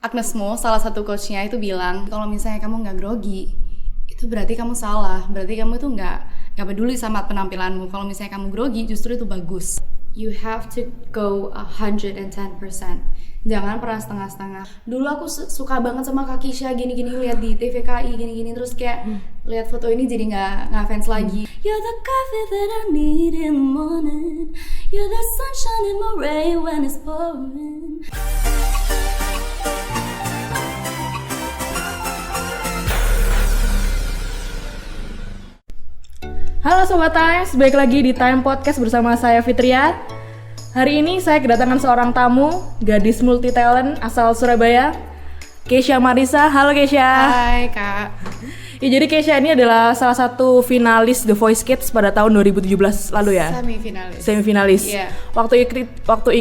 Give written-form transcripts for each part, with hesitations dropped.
Agnes Mo, salah satu coachnya itu bilang, kalau misalnya kamu nggak grogi, itu berarti kamu salah. Berarti kamu itu nggak peduli sama penampilanmu. Kalau misalnya kamu grogi, justru itu bagus. You have to go 110%. Jangan pernah setengah-setengah. Dulu aku suka banget sama Kak Kisha, gini-gini lihat di TVKI, gini-gini terus kayak lihat foto ini jadi nggak fans lagi. You're the coffee that I need in the morning. You're the sunshine in my rain when it's pouring. Halo Sobat Times, balik lagi di Time Podcast bersama saya Fitria. Hari ini saya kedatangan seorang tamu, gadis multi talent asal Surabaya, Keisha Marissa. Halo Keisha. Hai Kak. Ya, jadi Keisha ini adalah salah satu finalis The Voice Kids pada tahun 2017 lalu ya? Semifinalis. Iya. Waktu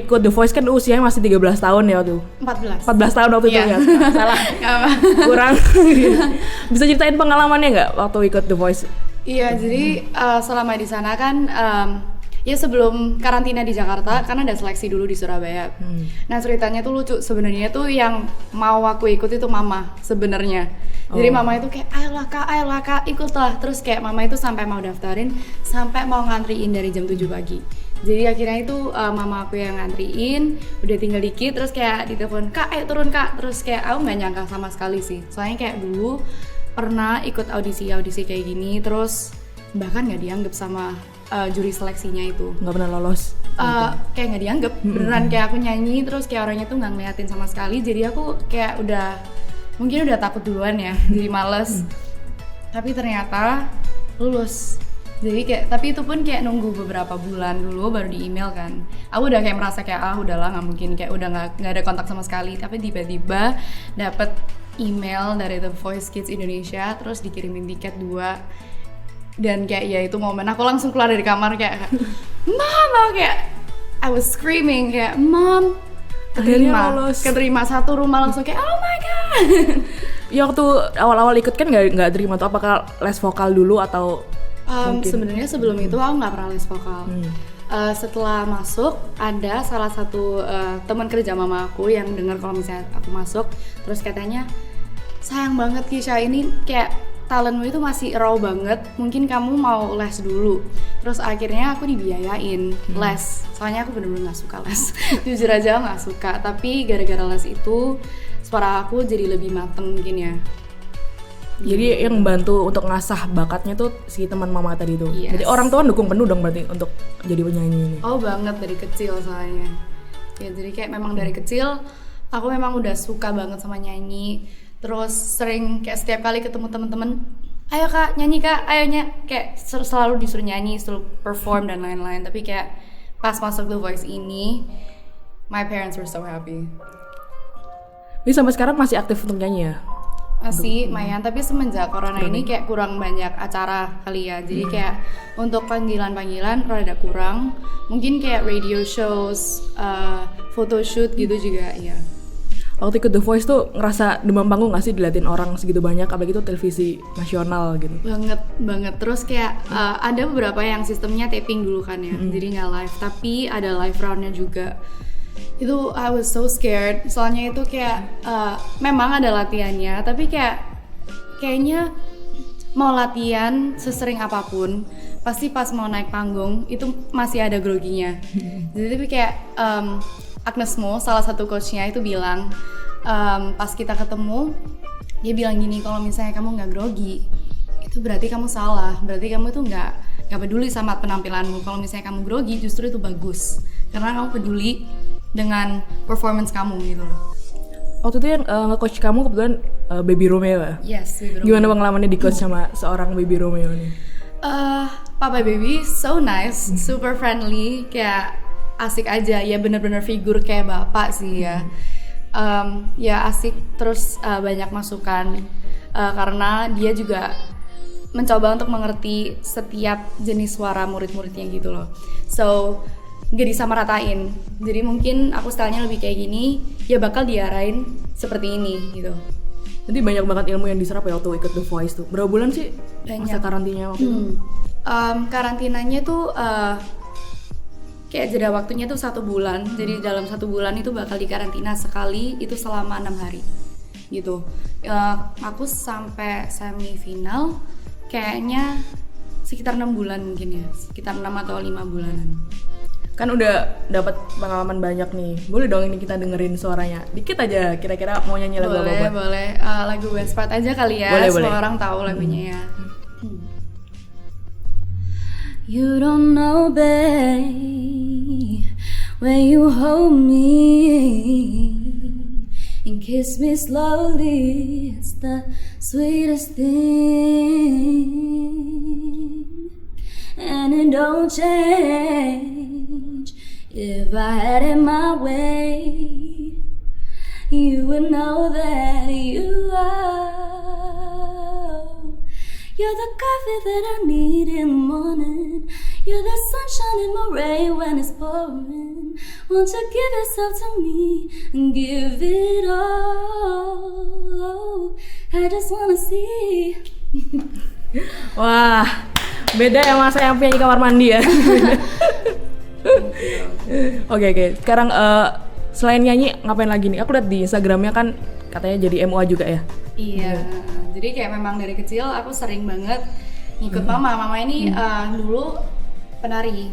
ikut The Voice kan usianya masih 13 tahun ya waktu? 14 tahun waktu itu ya? Salah. Kurang. Bisa ceritain pengalamannya nggak waktu ikut The Voice? Iya, jadi selama di sana kan ya sebelum karantina di Jakarta kan ada seleksi dulu di Surabaya. Nah ceritanya tuh lucu sebenarnya tuh yang mau aku ikut itu mama sebenarnya. Jadi mama itu kayak ayolah kak ikutlah. Terus kayak mama itu sampai mau daftarin, sampai mau ngantriin dari jam 7 pagi. Jadi akhirnya itu mama aku yang ngantriin, udah tinggal dikit terus kayak ditelepon, kak ayo turun kak. Terus kayak aku nggak nyangka sama sekali sih, soalnya kayak dulu pernah ikut audisi kayak gini, terus bahkan nggak dianggap sama juri seleksinya itu. Nggak pernah lolos? Kayak nggak dianggap, beneran kayak aku nyanyi, terus kayak orangnya tuh nggak ngeliatin sama sekali, jadi aku kayak mungkin udah takut duluan ya, jadi males. Tapi ternyata lulus. Jadi kayak, tapi itu pun kayak nunggu beberapa bulan dulu baru di email kan. Aku udah kayak merasa kayak udahlah nggak mungkin, kayak udah nggak ada kontak sama sekali. Tapi tiba-tiba dapet email dari The Voice Kids Indonesia, terus dikirimin tiket 2. Dan kayak ya itu momen aku langsung keluar dari kamar kayak Mom, kayak I was screaming kayak Mom, keterima satu rumah, langsung kayak oh my god. Ya waktu awal-awal ikut kan nggak terima tuh, apakah les vokal dulu atau sebenarnya sebelum itu aku nggak pernah les vokal. Setelah masuk ada salah satu teman kerja mama aku yang dengar kalau misalnya aku masuk, terus katanya sayang banget Kisha, ini kayak talentmu itu masih raw banget, mungkin kamu mau les dulu. Terus akhirnya aku dibiayain les, soalnya aku bener-bener nggak suka les. Jujur aja nggak suka, tapi gara-gara les itu suara aku jadi lebih mateng mungkin ya. Jadi yang bantu untuk ngasah bakatnya tuh si teman mama tadi tuh. Yes. Jadi orang tua dukung penuh dong berarti untuk jadi penyanyi ini. Oh banget, dari kecil soalnya. Ya jadi kayak memang dari kecil aku memang udah suka banget sama nyanyi. Terus sering kayak setiap kali ketemu temen-temen, ayo kak nyanyi kak, ayo kayak selalu disuruh nyanyi, selalu perform dan lain-lain. Tapi kayak pas masuk The Voice ini, my parents were so happy. Jadi sampai sekarang masih aktif untuk nyanyi ya? Masih lumayan, tapi semenjak corona ini kayak kurang banyak acara kali ya. Jadi kayak untuk panggilan-panggilan rada kurang. Mungkin kayak radio shows, photoshoot gitu juga ya. Waktu ikut The Voice tuh ngerasa demam panggung gak sih diliatin orang segitu banyak, apalagi itu televisi nasional gitu? Banget. Terus kayak ada beberapa yang sistemnya taping dulu kan ya, jadi nggak live, tapi ada live roundnya juga. Itu I was so scared, soalnya itu kayak memang ada latihannya, tapi kayaknya mau latihan sesering apapun, pasti pas mau naik panggung itu masih ada groginya. Jadi tapi kayak Agnes Mo, salah satu coachnya itu bilang pas kita ketemu, dia bilang gini, kalau misalnya kamu nggak grogi, itu berarti kamu salah, berarti kamu itu nggak peduli sama penampilanmu. Kalau misalnya kamu grogi, justru itu bagus, karena kamu peduli dengan performance kamu gitu loh. Waktu itu yang nge-coach kamu kebetulan Baby Romeo ya? Yes, Baby Romeo. Gimana pengalamannya di-coach sama seorang Baby Romeo nih? Papa Baby so nice, super friendly, kayak asik aja, ya bener-bener figur kayak bapak sih ya. Ya asik, terus banyak masukan karena dia juga mencoba untuk mengerti setiap jenis suara murid-muridnya gitu loh. So gak disamaratain, jadi mungkin aku stylenya lebih kayak gini, ya bakal diarahin seperti ini gitu. Jadi banyak banget ilmu yang diserap ya waktu ikut The Voice tuh. Berapa bulan sih masa karantinanya waktu itu? Karantinanya tuh kayak jeda waktunya tuh 1 bulan. Jadi dalam 1 bulan itu bakal dikarantina sekali, itu selama 6 hari gitu. Aku sampai semifinal kayaknya sekitar 6 bulan mungkin ya, sekitar 6 atau 5 bulanan. Kan udah dapat pengalaman banyak nih. Boleh dong ini kita dengerin suaranya. Dikit aja, kira-kira mau nyanyi lagu apa? Boleh. Lagu Best Part aja kali ya. Boleh. Semua orang tahu lagunya ya. You don't know, babe, when you hold me and kiss me slowly, it's the sweetest thing. And it don't change. If I had it my way, you would know that you're the coffee that I need in the morning. You're the sunshine in my rain when it's pouring. Won't you give yourself to me and give it all? I just wanna see. Wah, beda ya mas yang penyanyi kamar mandi ya. Oke. Sekarang selain nyanyi ngapain lagi nih? Aku lihat di Instagramnya kan katanya jadi MUA juga ya. Iya. Jadi kayak memang dari kecil aku sering banget ngikut mama. Mama ini dulu penari.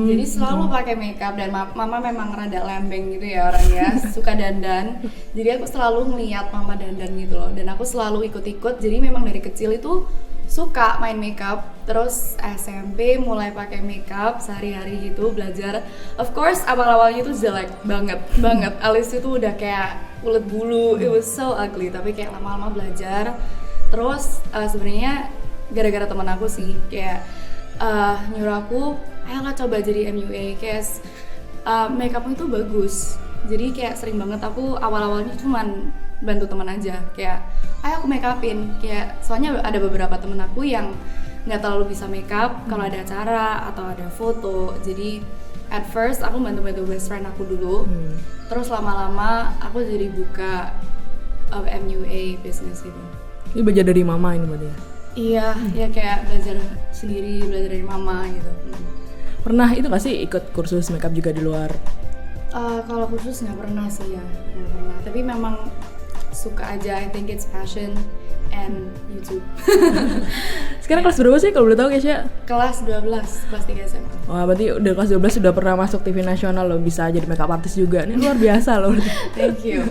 Jadi selalu pakai makeup dan mama memang rada lembeng gitu ya orangnya, suka dandan. Jadi aku selalu ngeliat mama dandan gitu loh. Dan aku selalu ikut-ikut. Jadi memang dari kecil itu suka main makeup. Terus SMP mulai pakai makeup sehari-hari gitu, belajar. Of course awal-awalnya itu jelek banget. Alis itu udah kayak ulet bulu, it was so ugly. Tapi kayak lama-lama belajar. Terus sebenarnya gara-gara teman aku sih kayak nyuruh aku, ayolah coba jadi MUA, kayak makeupmu itu bagus. Jadi kayak sering banget aku awal-awalnya cuman bantu teman aja, kayak ayo aku make upin, kayak soalnya ada beberapa temen aku yang nggak terlalu bisa make up kalau ada acara atau ada foto. Jadi at first aku bantu best friend aku dulu, terus lama-lama aku jadi buka MUA business gitu. Ini belajar dari mama ini berarti ya? Iya, ya kayak belajar sendiri, belajar dari mama gitu. Pernah itu nggak sih ikut kursus makeup juga di luar? Kalau kursus nggak pernah sih ya, nggak pernah. Tapi memang suka aja, I think it's passion and YouTube. Sekarang kelas berapa sih kalau boleh tahu Kesha? Kelas 12, kelas 3 SMA. Wah berarti udah kelas 12 sudah pernah masuk TV nasional loh, bisa jadi makeup artist juga. Ini luar biasa loh. Thank you.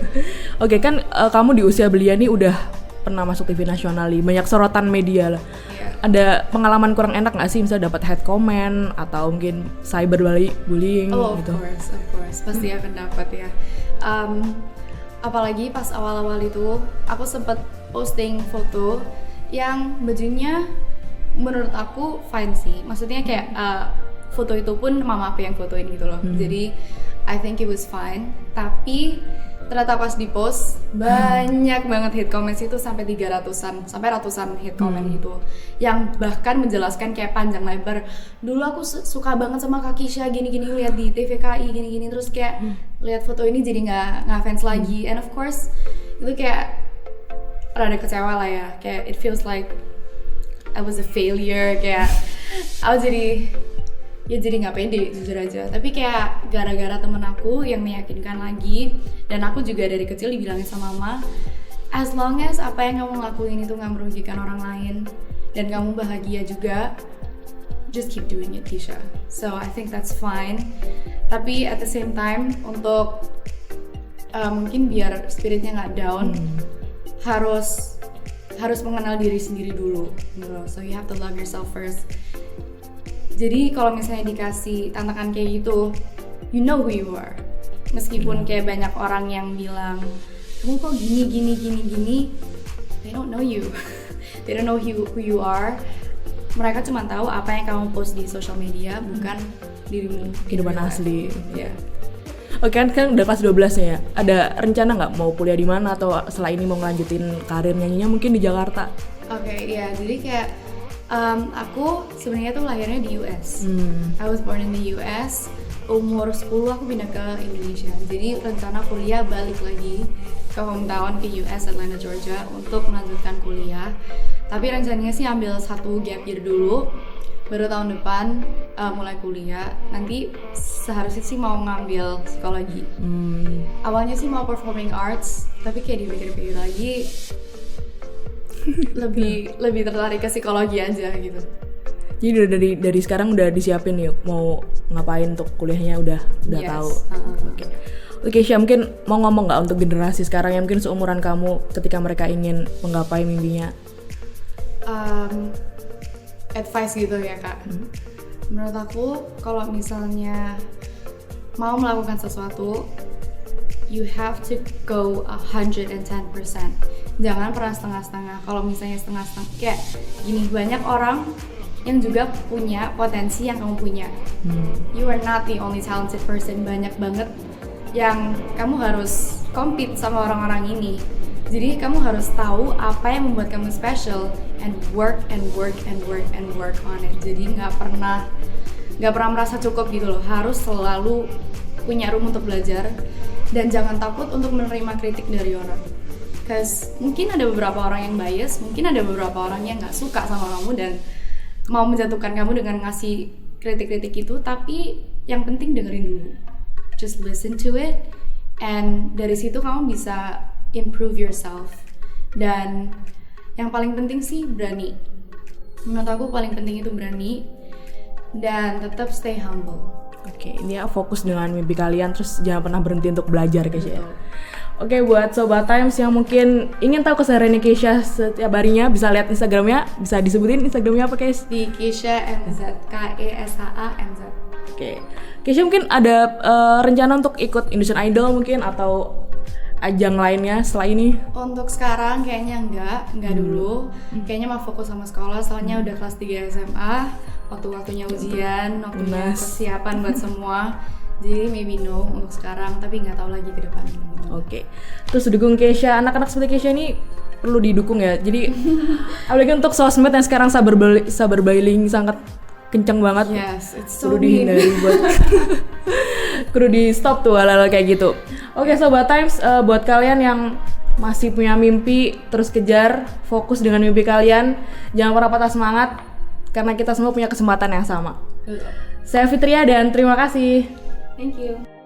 Oke kan kamu di usia belia nih udah pernah masuk TV nasional nih, banyak sorotan media lah. Yeah. Ada pengalaman kurang enak nggak sih, misalnya dapat hate comment atau mungkin cyberbullying gitu? Of course, pasti akan dapat ya. Apalagi pas awal-awal itu aku sempat posting foto yang bajunya menurut aku fine sih. Maksudnya kayak foto itu pun mama aku yang fotoin gitu loh. Jadi I think it was fine. Tapi ternyata pas di post banyak banget hate comments itu sampai 300-an, sampai ratusan hate comment gitu. Yang bahkan menjelaskan kayak panjang lebar. Dulu aku suka banget sama Kak Kisha gini-gini, lihat di TVKI gini-gini, terus kayak lihat foto ini jadi nggak fans lagi. And of course itu kayak rada kecewa lah ya. Kayak it feels like I was a failure, kayak aku jadi nggak pede jujur aja. Tapi kayak gara-gara temen aku yang meyakinkan lagi, dan aku juga dari kecil dibilangin sama mama, as long as apa yang kamu lakuin itu nggak merugikan orang lain dan kamu bahagia juga, just keep doing it, Kisha. So I think that's fine. Tapi at the same time untuk mungkin biar spiritnya nggak down, harus mengenal diri sendiri dulu, gitu. So you have to love yourself first. Jadi kalau misalnya dikasih tantangan kayak gitu, you know who you are. Meskipun kayak banyak orang yang bilang, kamu kok gini, they don't know you. They don't know who you are. Mereka cuma tahu apa yang kamu post di social media, bukan dirimu. Kehidupan asli. Ya. Oke kan udah kelas 12 ya. Ada rencana nggak mau kuliah di mana atau setelah ini mau ngelanjutin karir nyanyinya mungkin di Jakarta? Oke, ya. Jadi kayak aku sebenarnya tuh lahirnya di US. I was born in the US. Umur 10 aku pindah ke Indonesia. Jadi rencana kuliah balik lagi ke hometown, ke US, Atlanta, Georgia untuk melanjutkan kuliah. Tapi rencananya sih ambil 1 gap year dulu baru tahun depan mulai kuliah. Nanti seharusnya sih mau ngambil psikologi. Awalnya sih mau performing arts, tapi kayak dipikir-pikir lagi lebih tertarik ke psikologi aja gitu. Jadi udah dari sekarang udah disiapin nih mau ngapain untuk kuliahnya udah Yes. tahu. Oke, Syah, mungkin mau ngomong nggak untuk generasi sekarang yang mungkin seumuran kamu ketika mereka ingin menggapai mimpinya? Advice gitu ya Kak. Menurut aku kalau misalnya mau melakukan sesuatu, you have to go 110%. Jangan pernah setengah-setengah. Kalau misalnya setengah-setengah, kayak gini, banyak orang yang juga punya potensi yang kamu punya. You are not the only talented person. Banyak banget yang kamu harus compete sama orang-orang ini. Jadi kamu harus tahu apa yang membuat kamu special and work on it. Jadi nggak pernah merasa cukup gitu loh. Harus selalu punya room untuk belajar dan jangan takut untuk menerima kritik dari orang. Cause mungkin ada beberapa orang yang bias, mungkin ada beberapa orang yang nggak suka sama kamu dan mau menjatuhkan kamu dengan ngasih kritik-kritik itu, tapi yang penting dengerin dulu. Just listen to it, and dari situ kamu bisa improve yourself. Dan yang paling penting sih berani. Menurut aku paling penting itu berani dan tetap stay humble. Oke, ini ya fokus dengan mimpi kalian, terus jangan pernah berhenti untuk belajar Keisha. Oke, buat Sobat Times yang mungkin ingin tahu keseharian Keisha setiap harinya, bisa lihat Instagramnya, bisa disebutin Instagramnya apa Keisha? Di Keisha MZ, KESHAMZ. Oke, Keisha mungkin ada rencana untuk ikut Indonesian Idol mungkin atau ajang lainnya setelah ini? Untuk sekarang kayaknya enggak dulu. Kayaknya mau fokus sama sekolah, soalnya udah kelas 3 SMA, waktunya ujian, waktunya persiapan buat semua. Jadi maybe no untuk sekarang, tapi nggak tahu lagi ke depan. Oke. Terus dukung Keisha, anak-anak seperti Keisha ini perlu didukung ya. Jadi apalagi untuk sosmed yang sekarang cyberbullying sangat kenceng banget. Yes, it's so kudu dihindari buat kudu di stop tuh hal-hal kayak gitu. Oke, Sobat Times, buat kalian yang masih punya mimpi, terus kejar, fokus dengan mimpi kalian, jangan pernah patah semangat karena kita semua punya kesempatan yang sama. Saya Fitria dan terima kasih. Thank you.